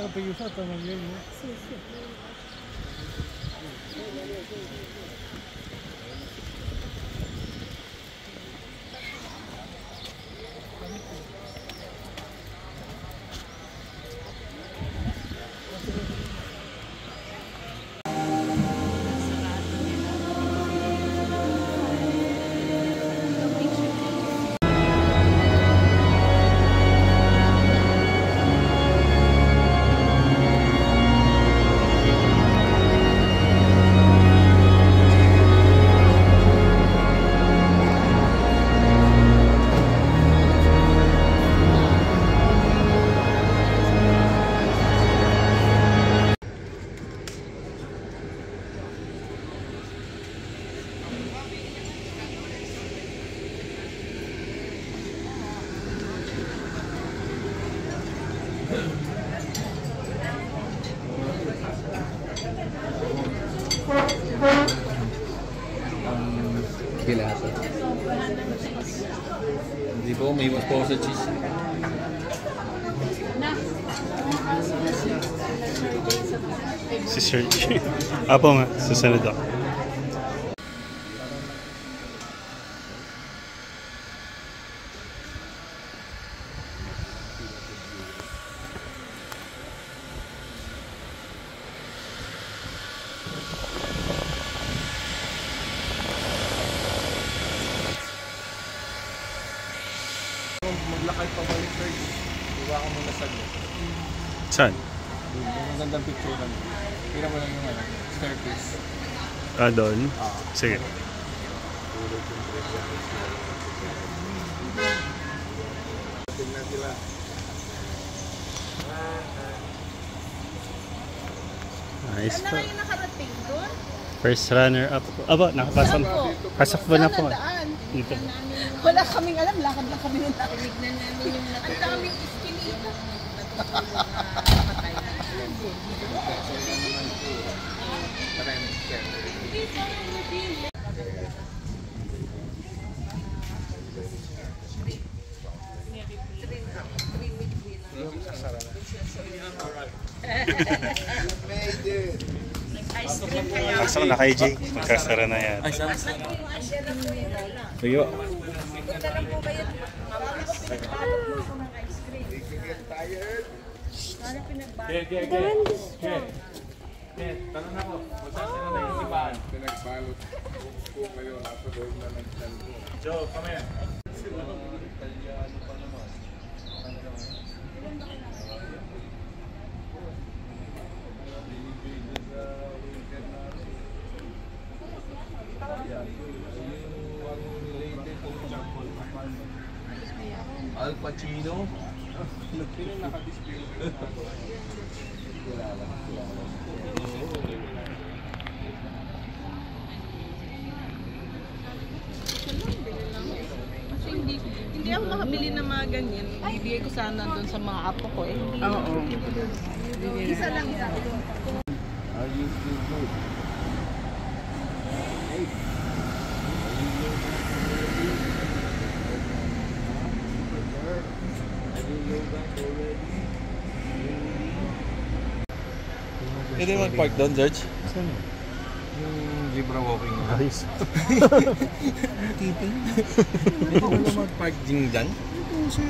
Ho pensato non vieni? Sì, sì. Gilasa. Hindi po, may iwas po ako sa cheese. Si Serge. Apo nga, susunod ako. Maglakad pabalik sir. Iwa ko muna sa Saan? magandang picture lang. Tira mo lang yung staircase. Ah, doon? Sige. Tingnan sila. Nice po. Saan na kayo nakarating doon? First runner up po. Aba, nakapasok. Pasok ba na po? Dito. Wala kaming alam, lakad lang kami nung nakinig na namin yung ang daming iskinita. Pasok na kay Jay. Magkasara na yan. Sige po. Tanong ako, magsasara na yung ibahan. Pinagbalot po kayo, nasa loob na ng tanong. Joe, come here. Al Pacino. Sino naka-display? Kasi hindi ako makabili ng mga ganyan. Bibigay ko sana doon sa mga apo ko eh. Oo. Isa lang isa. Are you still good? Hey. Pwede mag-park doon, George? Saan? Yung zebra walking. Ayos. Pwede ba mag-park din dyan? Oo, sir.